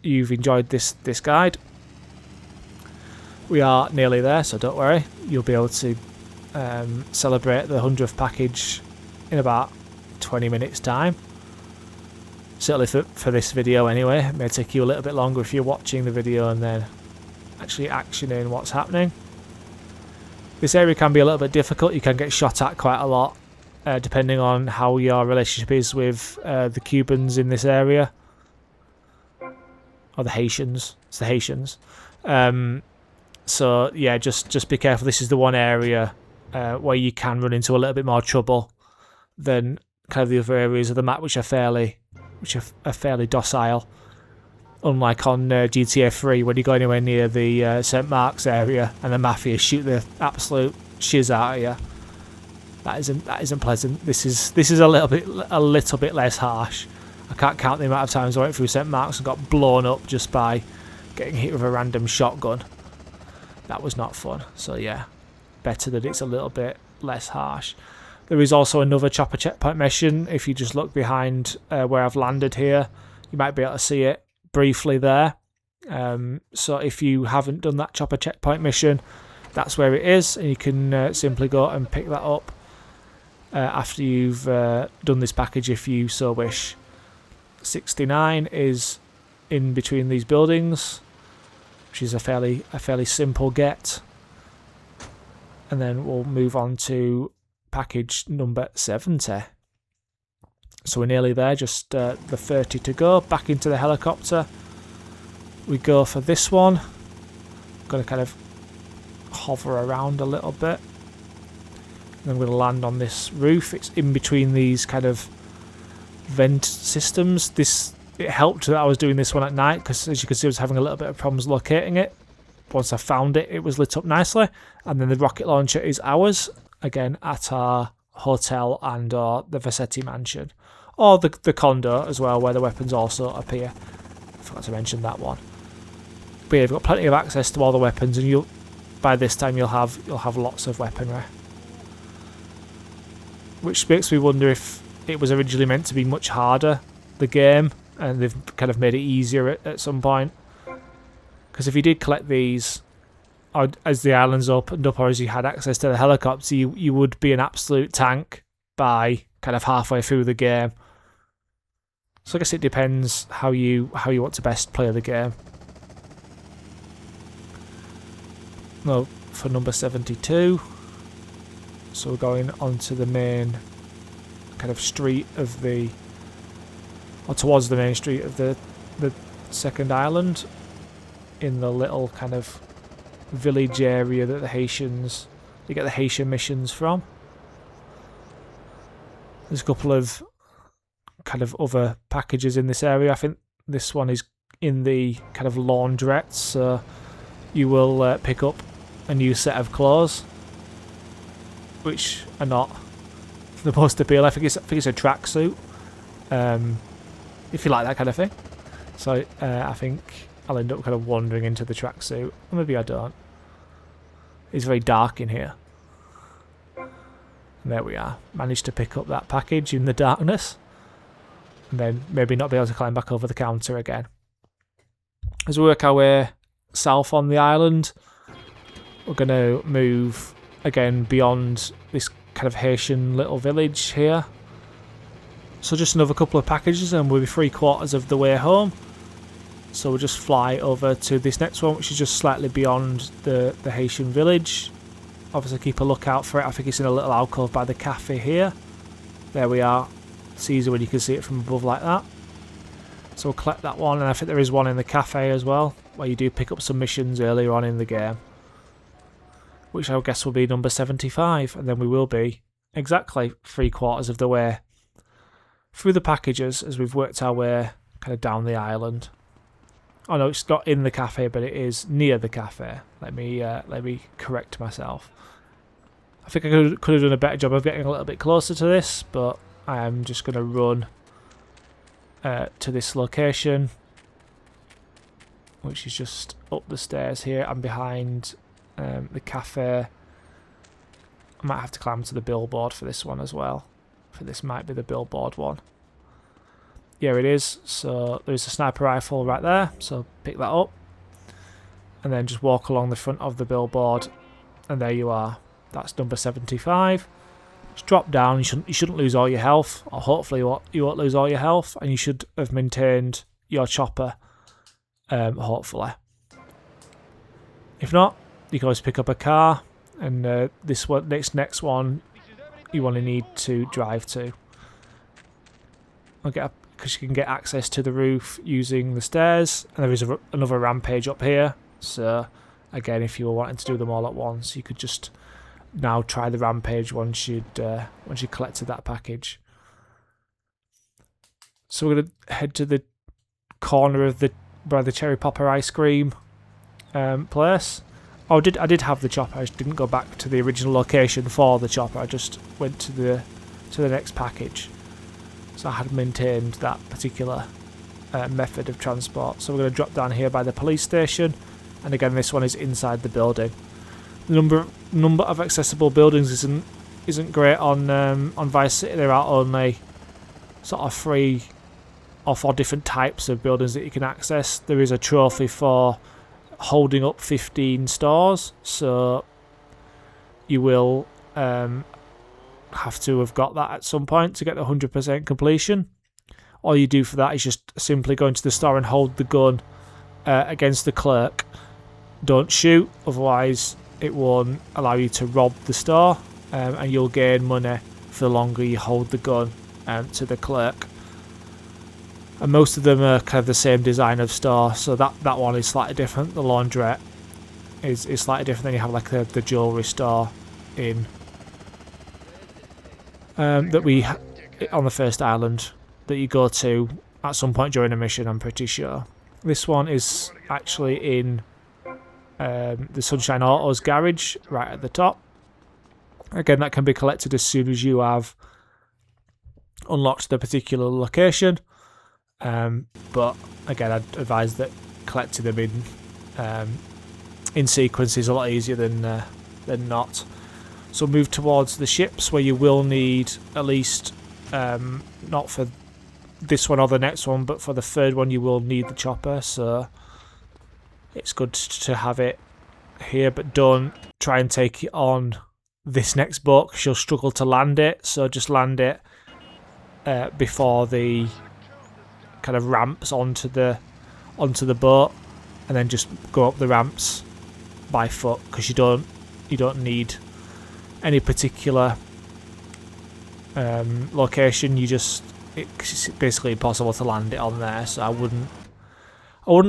you've enjoyed this guide. We are nearly there, so don't worry. You'll be able to celebrate the 100th package in about 20 minutes time. Certainly for this video anyway. It may take you a little bit longer if you're watching the video and then actually actioning what's happening. This area can be a little bit difficult. You can get shot at quite a lot, depending on how your relationship is with the Cubans in this area. Or the Haitians. It's the Haitians. So yeah, just be careful. This is the one area where you can run into a little bit more trouble than kind of the other areas of the map, which are fairly docile. Unlike on GTA 3, when you go anywhere near the St. Mark's area and the Mafia shoot the absolute shiz out of you. That isn't pleasant. This is a little bit less harsh. I can't count the amount of times I went through St. Mark's and got blown up just by getting hit with a random shotgun. That was not fun. So yeah, better that it's a little bit less harsh. There is also another chopper checkpoint mission. If you just look behind where I've landed here, you might be able to see it briefly there. So if you haven't done that chopper checkpoint mission, that's where it is, and you can simply go and pick that up after you've done this package if you so wish. 69 is in between these buildings, which is a fairly simple get. And then we'll move on to package number 70. So we're nearly there, just the 30 to go. Back into the helicopter we go for this one. I'm going to kind of hover around a little bit. Then I'm going to land on this roof. It's in between these kind of vent systems. It helped that I was doing this one at night, because as you can see I was having a little bit of problems locating it. Once I found it, it was lit up nicely. And then the rocket launcher is ours, again at our hotel and the Vassetti mansion. Or the condo as well, where the weapons also appear. I forgot to mention that one. But yeah, you've got plenty of access to all the weapons, and by this time you'll have lots of weaponry. Which makes me wonder if it was originally meant to be much harder, the game, and they've kind of made it easier at some point. Because if you did collect these, or as the islands opened up, or as you had access to the helicopter, you would be an absolute tank by kind of halfway through the game. So I guess it depends how you want to best play the game. No, for number 72. So we're going onto the main kind of street of or towards the main street of the second island, in the little kind of village area that you get the Haitian missions from. There's a couple of kind of other packages in this area. I think this one is in the kind of laundrette, so you will pick up a new set of clothes, which are not the most appealing. I think it's a tracksuit, if you like that kind of thing. So I think I'll end up kind of wandering into the tracksuit. Or maybe I don't. It's very dark in here. And there we are. Managed to pick up that package in the darkness. And then maybe not be able to climb back over the counter again. As we work our way south on the island, we're going to move again beyond this kind of Haitian little village here. So just another couple of packages and we'll be 3/4 of the way home. So we'll just fly over to this next one, which is just slightly beyond the Haitian village. Obviously keep a lookout for it. I think it's in a little alcove by the cafe here. There we are. It's easier when you can see it from above like that. So we'll collect that one, and I think there is one in the cafe as well, where you do pick up some missions earlier on in the game, which I guess will be number 75, and then we will be exactly 3/4 of the way through the packages as we've worked our way kind of down the island. Oh no, it's not in the cafe, but it is near the cafe. Let me correct myself. I think I could have done a better job of getting a little bit closer to this, but I am just going to run to this location, which is just up the stairs here. I'm behind the cafe. I might have to climb to the billboard for this one as well. I think this might be the billboard one. Yeah, it is. So there's a sniper rifle right there, so pick that up and then just walk along the front of the billboard, and there you are. That's number 75. Just drop down. You shouldn't lose all your health, or hopefully you won't lose all your health, and you should have maintained your chopper, hopefully. If not, you can always pick up a car, and this one, next one, you only need to drive to. Because you can get access to the roof using the stairs, and there is another rampage up here. So again, if you were wanting to do them all at once, you could just now try the rampage once you collected that package. So we're gonna head to the corner of by the cherry popper ice cream place. Oh, I did have the chopper. I just didn't go back to the original location for the chopper. I just went to the next package. So I had maintained that particular method of transport. So we're going to drop down here by the police station, and again this one is inside the building. The number of accessible buildings isn't great on Vice City. There are only sort of 3 or 4 different types of buildings that you can access. There is a trophy for holding up 15 stores, so you will have to have got that at some point to get the 100% completion. All you do for that is just simply go into the store and hold the gun against the clerk. Don't shoot, otherwise it won't allow you to rob the store, and you'll gain money for the longer you hold the gun to the clerk. And most of them are kind of the same design of store, so that one is slightly different, the laundrette. is slightly different. Then you have like the jewellery store in that we on the first island that you go to at some point during a mission, I'm pretty sure. This one is actually in the Sunshine Autos garage right at the top. Again, that can be collected as soon as you have unlocked the particular location. But again, I'd advise that collecting them in sequence is a lot easier than not. So move towards the ships, where you will need at least, not for this one or the next one, but for the third one you will need the chopper, so it's good to have it here, but don't try and take it on this next boat because you'll struggle to land it, so just land it before the kind of ramps onto the boat, and then just go up the ramps by foot, because you don't need any particular location. It's basically impossible to land it on there, so I wouldn't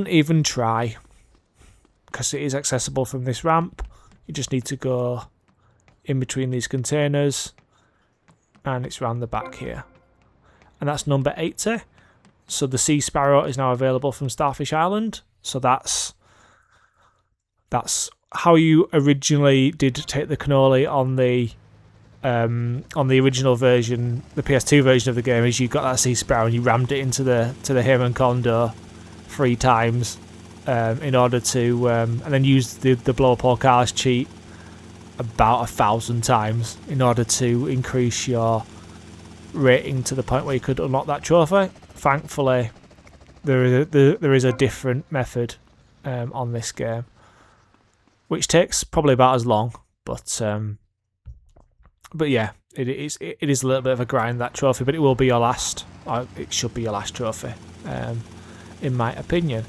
even try, because it is accessible from this ramp. You just need to go in between these containers, and it's round the back here, and that's number 80. So the Sea Sparrow is now available from Starfish Island. So that's how you originally did take the cannoli on the original version, the PS2 version of the game. Is you got that Sea Sparrow and you rammed it into the Haemon Condor 3 times in order to, and then used the blow up all cars cheat about 1,000 times in order to increase your rating to the point where you could unlock that trophy. Thankfully, there is a different method on this game, which takes probably about as long, but yeah, it is a little bit of a grind, that trophy, but it will be your last, or it should be your last trophy, in my opinion.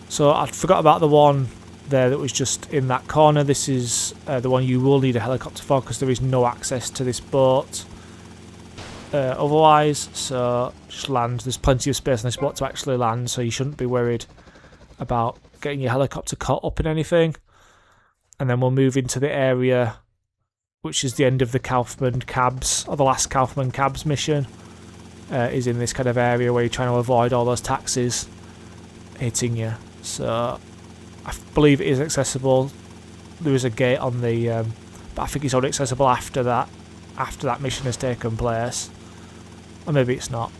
So I forgot about the one there that was just in that corner. This is the one you will need a helicopter for, because there is no access to this boat otherwise, so just land. There's plenty of space on this boat to actually land, so you shouldn't be worried about getting your helicopter caught up in anything. And then we'll move into the area which is the end of the Kaufman Cabs, or the last Kaufman Cabs mission, is in this kind of area where you're trying to avoid all those taxis hitting you. So I believe it is accessible. There is a gate on the, but I think it's only accessible after that mission has taken place, or maybe it's not.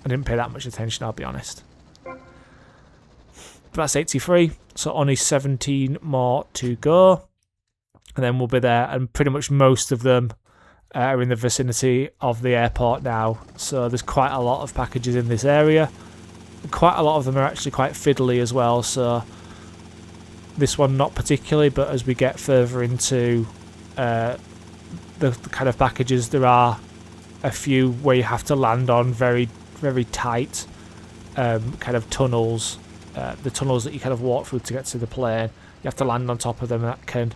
I didn't pay that much attention, I'll be honest. But that's 83, so only 17 more to go, and then we'll be there, and pretty much most of them are in the vicinity of the airport now, so there's quite a lot of packages in this area. Quite a lot of them are actually quite fiddly as well, so this one not particularly, but as we get further into the kind of packages, there are a few where you have to land on very, very tight kind of tunnels, the tunnels that you kind of walk through to get to the plane. You have to land on top of them, and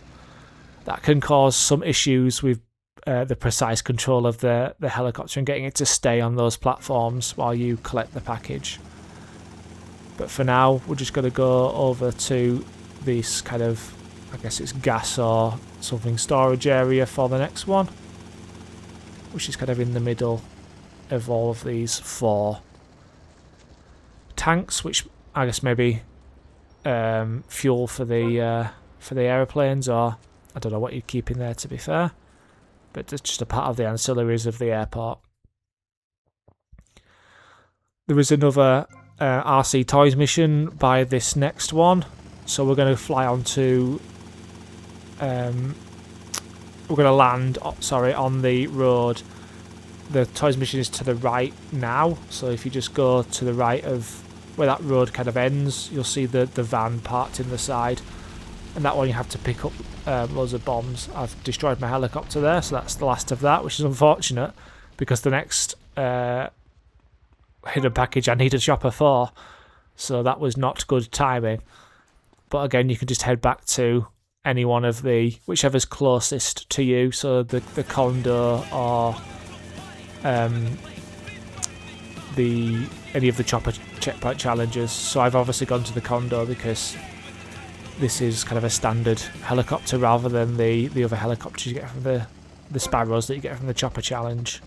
that can cause some issues with the precise control of the helicopter and getting it to stay on those platforms while you collect the package. But for now, we're just going to go over to this kind of, I guess it's gas or something storage area for the next one, which is kind of in the middle of all of these 4 tanks, which I guess maybe fuel for the aeroplanes, or I don't know what you'd keep in there, to be fair, but it's just a part of the ancillaries of the airport. There is another RC Toys mission by this next one, so we're going to fly onto we're going to land on the road. The Toys mission is to the right now, so if you just go to the right of where that road kind of ends, you'll see the van parked in the side, and that one you have to pick up loads of bombs. I've destroyed my helicopter there, so that's the last of that, which is unfortunate, because the next hidden package I need a chopper for, so that was not good timing. But again, you can just head back to any one of whichever's closest to you, so the Condor or any of the chopper checkpoint challenges. So I've obviously gone to the Condor because this is kind of a standard helicopter rather than the other helicopters you get from the Sparrows that you get from the Chopper Challenge.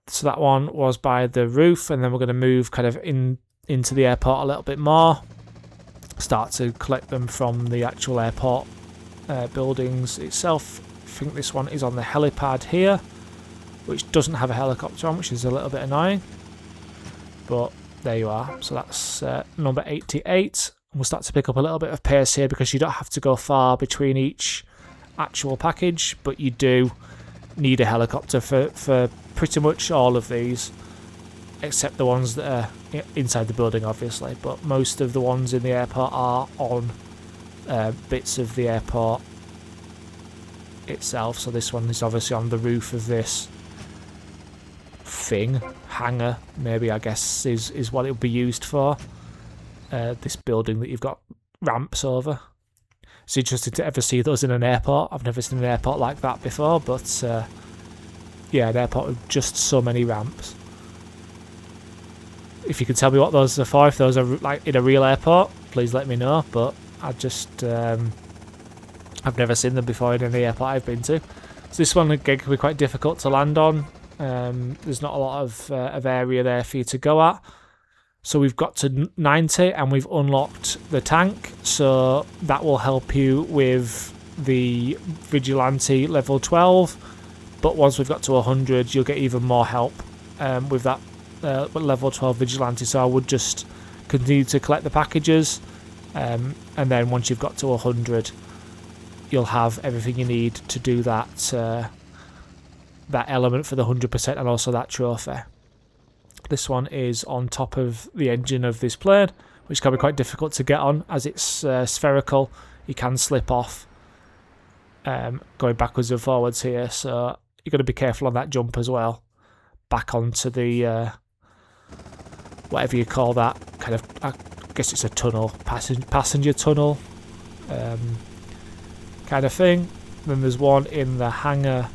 So that one was by the roof, and then we're going to move kind of into the airport a little bit more. Start to collect them from the actual airport buildings itself. I think this one is on the helipad here, which doesn't have a helicopter on, which is a little bit annoying. But there you are. So that's number 88. We'll start to pick up a little bit of pace here because you don't have to go far between each actual package, but you do need a helicopter for pretty much all of these, except the ones that are inside the building, obviously. But most of the ones in the airport are on bits of the airport itself. So this one is obviously on the roof of this thing, hangar, maybe, I guess is what it would be used for. This building that you've got ramps over. It's interesting to ever see those in an airport. I've never seen an airport like that before, but yeah, an airport with just so many ramps. If you can tell me what those are for, if those are like in a real airport, please let me know. But I just I've never seen them before in any airport I've been to. So this one again can be quite difficult to land on. There's not a lot of area there for you to go at. So we've got to 90 and we've unlocked the tank, so that will help you with the Vigilante level 12, but once we've got to 100 you'll get even more help with that level 12 Vigilante. So I would just continue to collect the packages, and then once you've got to 100 you'll have everything you need to do that element for the 100% and also that trophy. This one is on top of the engine of this plane, which can be quite difficult to get on as it's spherical. You can slip off going backwards and forwards here, so you've got to be careful on that jump as well. Back onto the whatever you call that, kind of, I guess it's a tunnel, passenger tunnel kind of thing. Then there's one in the hangar.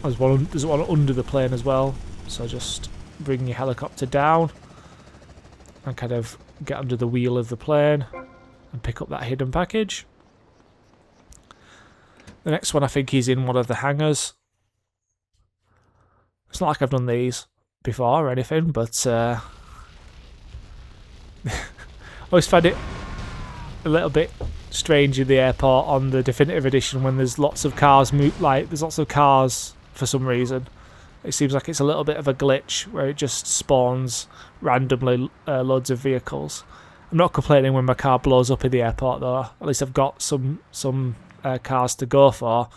There's one under the plane as well. So just bring your helicopter down and kind of get under the wheel of the plane and pick up that hidden package. The next one I think is in one of the hangars. It's not like I've done these before or anything, but I always find it a little bit strange in the airport on the definitive edition when there's lots of cars there's lots of cars for some reason. It seems like it's a little bit of a glitch where it just spawns randomly loads of vehicles. I'm not complaining when my car blows up in the airport though. At least I've got some cars to go for.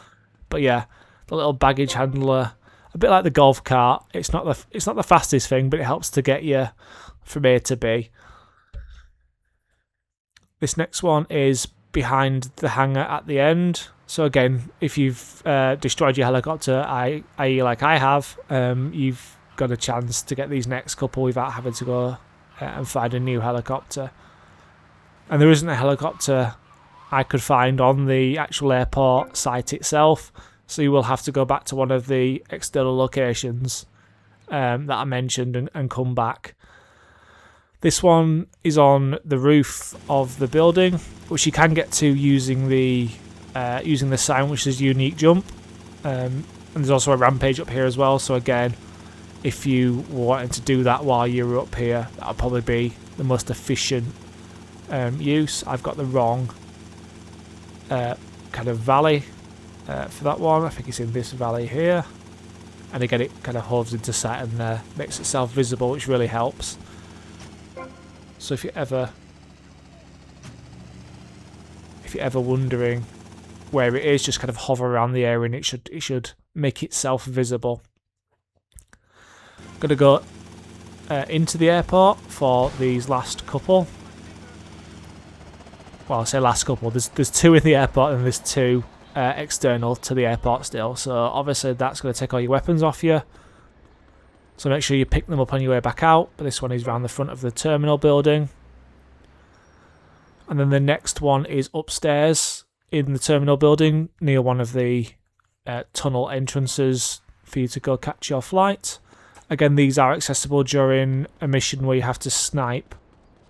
But yeah, the little baggage handler, a bit like the golf cart. It's not the fastest thing, but it helps to get you from A to B. This next one is behind the hangar at the end. So again, if you've destroyed your helicopter, i.e. like I have, you've got a chance to get these next couple without having to go and find a new helicopter. And there isn't a helicopter I could find on the actual airport site itself, so you will have to go back to one of the external locations that I mentioned and come back. This one is on the roof of the building, which you can get to using the sign, which is unique jump, and there's also a rampage up here as well. So again, if you wanted to do that while you're up here, that'll probably be the most efficient use. I've got the wrong kind of valley for that one. I think it's in this valley here, and again it kind of hoves into sight and makes itself visible, which really helps. So if you're ever wondering where it is, just kind of hover around the area and it should make itself visible. I'm going to go into the airport for these last couple. Well, I say last couple. There's two in the airport and there's two external to the airport still. So obviously that's going to take all your weapons off you. So make sure you pick them up on your way back out. But this one is around the front of the terminal building. And then the next one is upstairs in the terminal building near one of the tunnel entrances for you to go catch your flight. Again, these are accessible during a mission where you have to snipe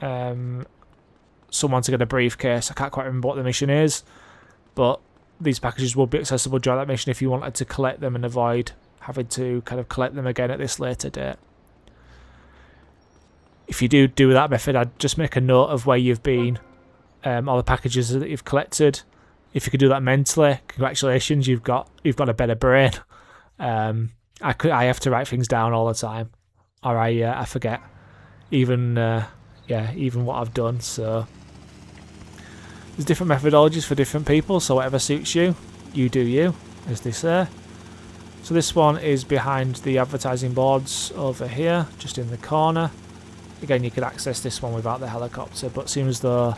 someone to get a briefcase. I can't quite remember what the mission is, but these packages will be accessible during that mission if you wanted to collect them and avoid having to kind of collect them again at this later date. If you do that method, I'd just make a note of where you've been, all the packages that you've collected. If you could do that mentally, congratulations, you've got a better brain. I have to write things down all the time, or I forget even what I've done. So there's different methodologies for different people, so whatever suits you, you do you, as they say. So this one is behind the advertising boards over here, just in the corner. Again, you could access this one without the helicopter, but seeing as though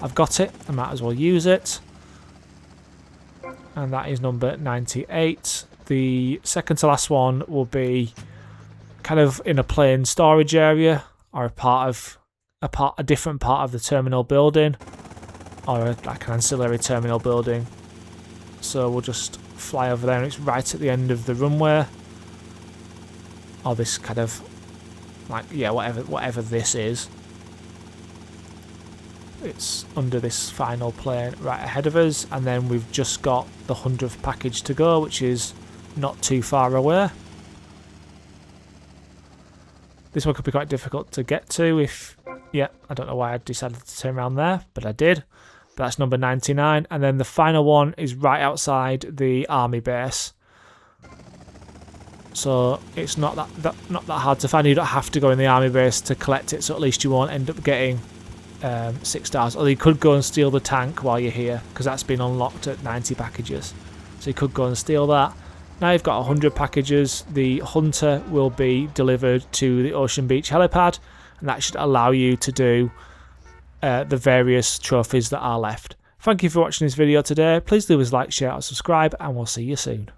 I've got it, I might as well use it. And that is number 98. The second to last one will be kind of in a plain storage area, or a different part of the terminal building, or like an ancillary terminal building. So we'll just fly over there, and it's right at the end of the runway, or this kind of like, yeah, whatever this is. It's under this final plane right ahead of us, and then we've just got the 100th package to go, which is not too far away. This one could be quite difficult to get to I don't know why I decided to turn around there, but I did. But that's number 99, and then the final one is right outside the army base. So it's not that hard to find. You don't have to go in the army base to collect it, so at least you won't end up getting 6 stars. Or you could go and steal the tank while you're here, because that's been unlocked at 90 packages. So you could go and steal that. Now you've got 100 packages. The hunter will be delivered to the Ocean Beach helipad, and that should allow you to do the various trophies that are left. Thank you for watching this video today. Please leave us a like, share, or subscribe, and we'll see you soon.